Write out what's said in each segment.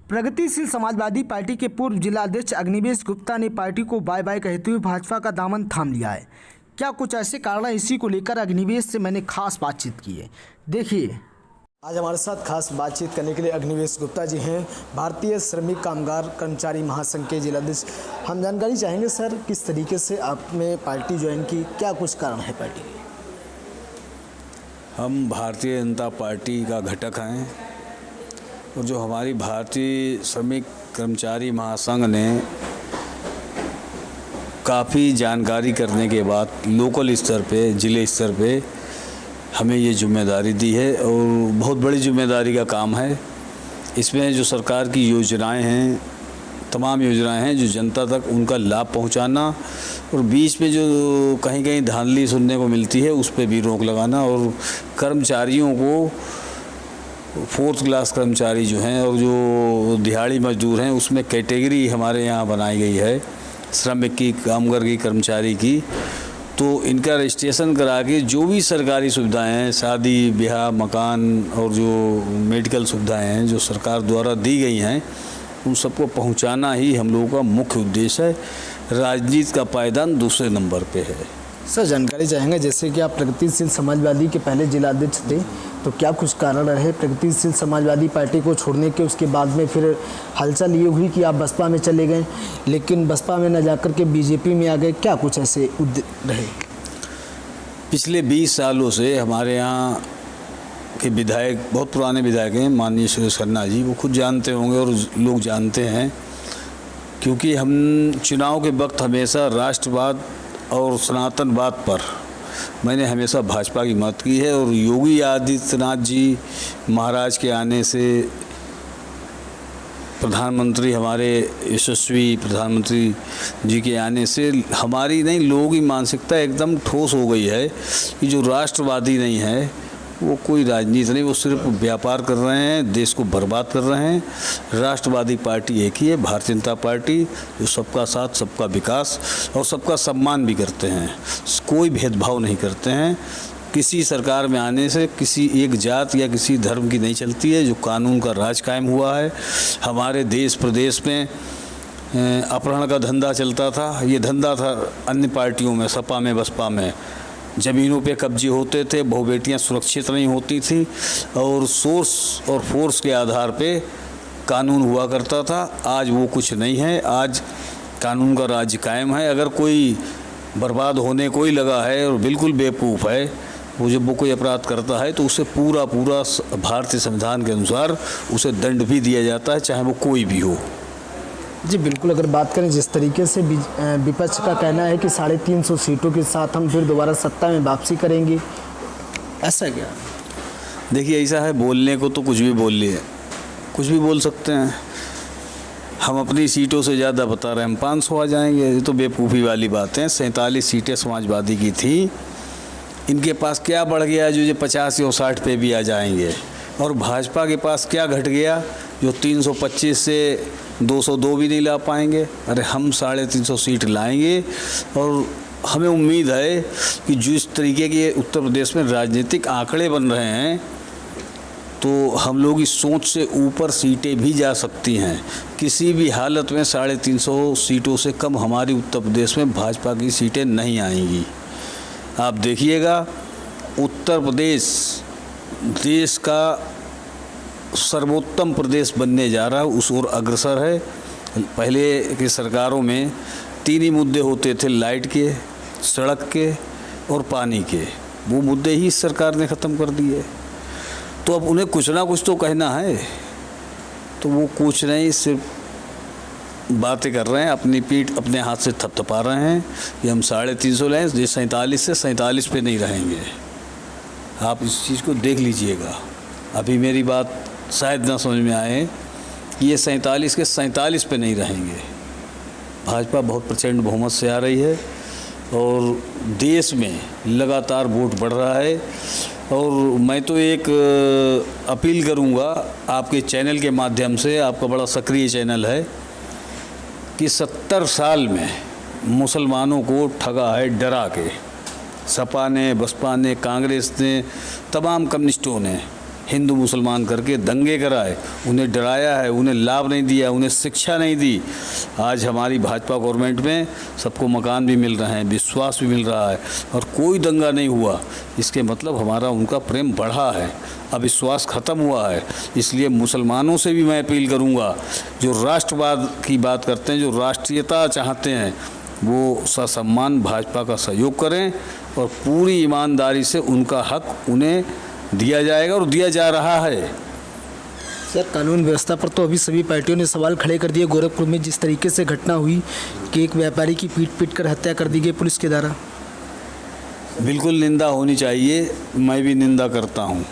प्रगतिशील समाजवादी पार्टी के पूर्व जिलाध्यक्ष अग्निवेश गुप्ता ने पार्टी को बाय बाय कहते हुए भाजपा का दामन थाम लिया है। क्या कुछ ऐसे कारण है, इसी को लेकर अग्निवेश से मैंने खास बातचीत की है। देखिए, आज हमारे साथ खास बातचीत करने के लिए अग्निवेश गुप्ता जी हैं, भारतीय श्रमिक कामगार कर्मचारी महासंघ के जिलाध्यक्ष। हम जानकारी चाहेंगे सर, किस तरीके से आपने पार्टी ज्वाइन की, क्या कुछ कारण है पार्टी के? हम भारतीय जनता पार्टी का घटक हैं और जो हमारी भारतीय श्रमिक कर्मचारी महासंघ ने काफ़ी जानकारी करने के बाद लोकल स्तर पे, ज़िले स्तर पे हमें ये जिम्मेदारी दी है और बहुत बड़ी जिम्मेदारी का काम है। इसमें जो सरकार की योजनाएं हैं, तमाम योजनाएं हैं जो जनता तक उनका लाभ पहुंचाना और बीच में जो कहीं कहीं धांधली सुनने को मिलती है उस पर भी रोक लगाना और कर्मचारियों को, फोर्थ क्लास कर्मचारी जो हैं और जो दिहाड़ी मजदूर हैं उसमें कैटेगरी हमारे यहाँ बनाई गई है, श्रमिक की, कामगार की, कर्मचारी की। तो इनका रजिस्ट्रेशन करा के जो भी सरकारी सुविधाएं हैं, शादी ब्याह, मकान और जो मेडिकल सुविधाएं हैं जो सरकार द्वारा दी गई हैं उन सबको पहुंचाना ही हम लोगों का मुख्य उद्देश्य है। राजनीति का पायदान दूसरे नंबर पे है। सर, जानकारी चाहेंगे, जैसे कि आप प्रगतिशील समाजवादी के पहले जिलाध्यक्ष थे, तो क्या कुछ कारण रहे प्रगतिशील समाजवादी पार्टी को छोड़ने के? उसके बाद में फिर हलचल ये हुई कि आप बसपा में चले गए, लेकिन बसपा में न जाकर के बीजेपी में आ गए, क्या कुछ ऐसे रहे? पिछले 20 सालों से हमारे यहाँ के विधायक, बहुत पुराने विधायक हैं, माननीय सुरेश खन्ना जी, वो खुद जानते होंगे और लोग जानते हैं, क्योंकि हम चुनाव के वक्त हमेशा राष्ट्रवाद और सनातनवाद पर मैंने हमेशा भाजपा की मत की है। और योगी आदित्यनाथ जी महाराज के आने से, प्रधानमंत्री हमारे यशस्वी प्रधानमंत्री जी के आने से हमारी नहीं, लोगों की मानसिकता एकदम ठोस हो गई है कि जो राष्ट्रवादी नहीं है वो कोई राजनीति नहीं, वो सिर्फ व्यापार कर रहे हैं, देश को बर्बाद कर रहे हैं। राष्ट्रवादी पार्टी एक ही है, भारतीय जनता पार्टी, जो सबका साथ, सबका विकास और सबका सम्मान भी करते हैं, कोई भेदभाव नहीं करते हैं। किसी सरकार में आने से किसी एक जात या किसी धर्म की नहीं चलती है, जो कानून का राज कायम हुआ है। हमारे देश प्रदेश में अपहरण का धंधा चलता था, ये धंधा था अन्य पार्टियों में, सपा में, बसपा में। ज़मीनों पे कब्जे होते थे, बहु बेटियाँ सुरक्षित नहीं होती थी और सोर्स और फोर्स के आधार पे कानून हुआ करता था। आज वो कुछ नहीं है, आज कानून का राज कायम है। अगर कोई बर्बाद होने कोई लगा है और बिल्कुल बेवकूफ़ है, वो जब वो कोई अपराध करता है तो उसे पूरा भारतीय संविधान के अनुसार उसे दंड भी दिया जाता है, चाहे वो कोई भी हो। जी बिल्कुल, अगर बात करें जिस तरीके से विपक्ष का कहना है कि 350 सीटों के साथ हम फिर दोबारा सत्ता में वापसी करेंगे, ऐसा क्या? देखिए, ऐसा है, बोलने को तो कुछ भी बोल लिए, कुछ भी बोल सकते हैं। हम अपनी सीटों से ज़्यादा बता रहे हैं, हम 500 आ जाएंगे, ये तो बेवकूफ़ी वाली बात है। 47 सीटें समाजवादी की थी, इनके पास क्या बढ़ गया जो ये 50 या 60 पे भी आ जाएंगे? और भाजपा के पास क्या घट गया जो 325 से 202 भी नहीं ला पाएंगे? अरे हम 350 सीट लाएंगे और हमें उम्मीद है कि जिस तरीके के उत्तर प्रदेश में राजनीतिक आंकड़े बन रहे हैं तो हम लोग इस सोच से ऊपर सीटें भी जा सकती हैं। किसी भी हालत में 350 सीटों से कम हमारी उत्तर प्रदेश में भाजपा की सीटें नहीं आएंगी। आप देखिएगा, उत्तर प्रदेश देश का सर्वोत्तम प्रदेश बनने जा रहा है, उस ओर अग्रसर है। पहले की सरकारों में 3 ही मुद्दे होते थे, लाइट के, सड़क के और पानी के। वो मुद्दे ही इस सरकार ने ख़त्म कर दिए। तो अब उन्हें कुछ ना कुछ तो कहना है, तो वो कुछ नहीं, सिर्फ बातें कर रहे हैं, अपनी पीठ अपने हाथ से थपथपा रहे हैं कि हम 350 लें, ये 47 से 47 पे नहीं रहेंगे। आप इस चीज़ को देख लीजिएगा। अभी मेरी बात शायद ना समझ में आए कि ये 47 के 47 पे नहीं रहेंगे। भाजपा बहुत प्रचंड बहुमत से आ रही है और देश में लगातार वोट बढ़ रहा है। और मैं तो एक अपील करूंगा आपके चैनल के माध्यम से, आपका बड़ा सक्रिय चैनल है, कि 70 साल में मुसलमानों को ठगा है डरा के। सपा ने, बसपा ने, कांग्रेस ने, तमाम कम्युनिस्टों ने, हिंदू मुसलमान करके दंगे कराए, उन्हें डराया है, उन्हें लाभ नहीं दिया, उन्हें शिक्षा नहीं दी। आज हमारी भाजपा गवर्नमेंट में सबको मकान भी मिल रहे हैं, विश्वास भी मिल रहा है और कोई दंगा नहीं हुआ। इसके मतलब हमारा उनका प्रेम बढ़ा है, अविश्वास खत्म हुआ है। इसलिए मुसलमानों से भी मैं अपील करूंगा, जो राष्ट्रवाद की बात करते हैं, जो राष्ट्रीयता चाहते हैं, वो ससम्मान भाजपा का सहयोग करें और पूरी ईमानदारी से उनका हक उन्हें दिया जाएगा और दिया जा रहा है। सर, कानून व्यवस्था पर तो अभी सभी पार्टियों ने सवाल खड़े कर दिए। गोरखपुर में जिस तरीके से घटना हुई कि एक व्यापारी की पीट कर हत्या कर दी गई पुलिस के द्वारा, बिल्कुल निंदा होनी चाहिए, मैं भी निंदा करता हूँ।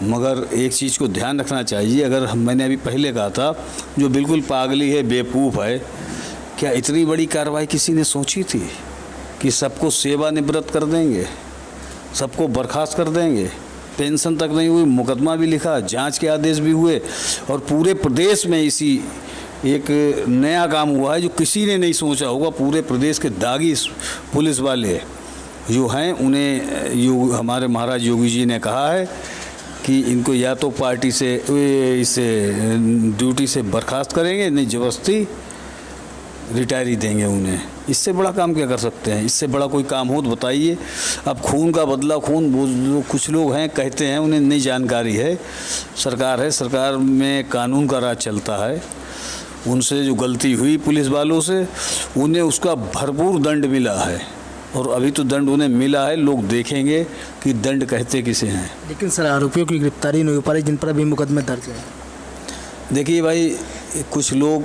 मगर एक चीज़ को ध्यान रखना चाहिए, अगर मैंने अभी पहले कहा था, जो बिल्कुल पागली है, बेवकूफ़ है, क्या इतनी बड़ी कार्रवाई किसी ने सोची थी कि सबको सेवानिवृत्त कर देंगे, सबको बर्खास्त कर देंगे? पेंशन तक नहीं हुई, मुकदमा भी लिखा, जांच के आदेश भी हुए और पूरे प्रदेश में इसी एक नया काम हुआ है जो किसी ने नहीं सोचा होगा। पूरे प्रदेश के दागी पुलिस वाले जो हैं, उन्हें हमारे महाराज योगी जी ने कहा है कि इनको या तो पार्टी से इसे ड्यूटी से बर्खास्त करेंगे, नहीं ज़बरदस्ती रिटायरी देंगे उन्हें। इससे बड़ा काम क्या कर सकते हैं? इससे बड़ा कोई काम हो तो बताइए। अब खून का बदला खून, वो जो कुछ लोग हैं कहते हैं, उन्हें नहीं जानकारी है। सरकार है, सरकार में कानून का राज चलता है। उनसे जो गलती हुई पुलिस वालों से, उन्हें उसका भरपूर दंड मिला है और अभी तो दंड उन्हें मिला है। लोग देखेंगे कि दंड कहते किसे हैं। लेकिन सर, आरोपियों की गिरफ्तारी नहीं हो पा रही जिन पर अभी मुकदमे दर्ज है। देखिए भाई, कुछ लोग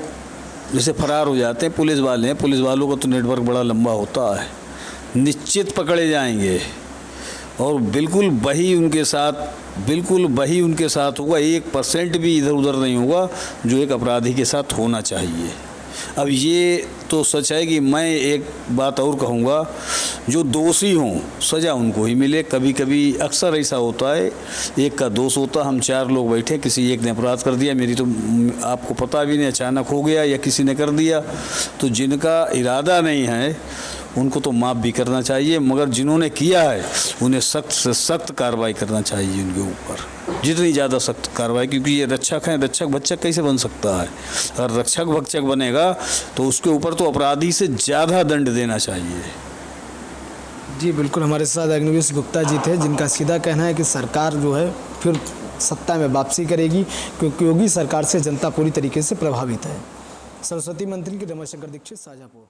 जैसे फरार हो जाते हैं, पुलिस वाले हैं, पुलिस वालों का तो नेटवर्क बड़ा लंबा होता है, निश्चित पकड़े जाएंगे और बिल्कुल वही उनके साथ होगा। 1% भी इधर उधर नहीं होगा जो एक अपराधी के साथ होना चाहिए। अब ये तो सच है कि मैं एक बात और कहूँगा, जो दोषी हों सज़ा उनको ही मिले। कभी कभी अक्सर ऐसा होता है, एक का दोष होता, हम 4 लोग बैठे, किसी एक ने अपराध कर दिया, मेरी तो आपको पता भी नहीं, अचानक हो गया या किसी ने कर दिया, तो जिनका इरादा नहीं है उनको तो माफ़ भी करना चाहिए, मगर जिन्होंने किया है उन्हें सख्त से सख्त कार्रवाई करना चाहिए उनके ऊपर, जितनी ज़्यादा सख्त कार्रवाई। क्योंकि ये रक्षक हैं, रक्षक भक्षक कैसे बन सकता है? अगर रक्षक भक्षक बनेगा तो उसके ऊपर तो अपराधी से ज़्यादा दंड देना चाहिए। जी बिल्कुल, हमारे साथ अग्निवेश गुप्ता जी थे, जिनका सीधा कहना है कि सरकार जो है फिर सत्ता में वापसी करेगी, क्योंकि योगी सरकार से जनता पूरी तरीके से प्रभावित है। सरस्वती मंथन की रमाशंकर दीक्षित, शाजापुर।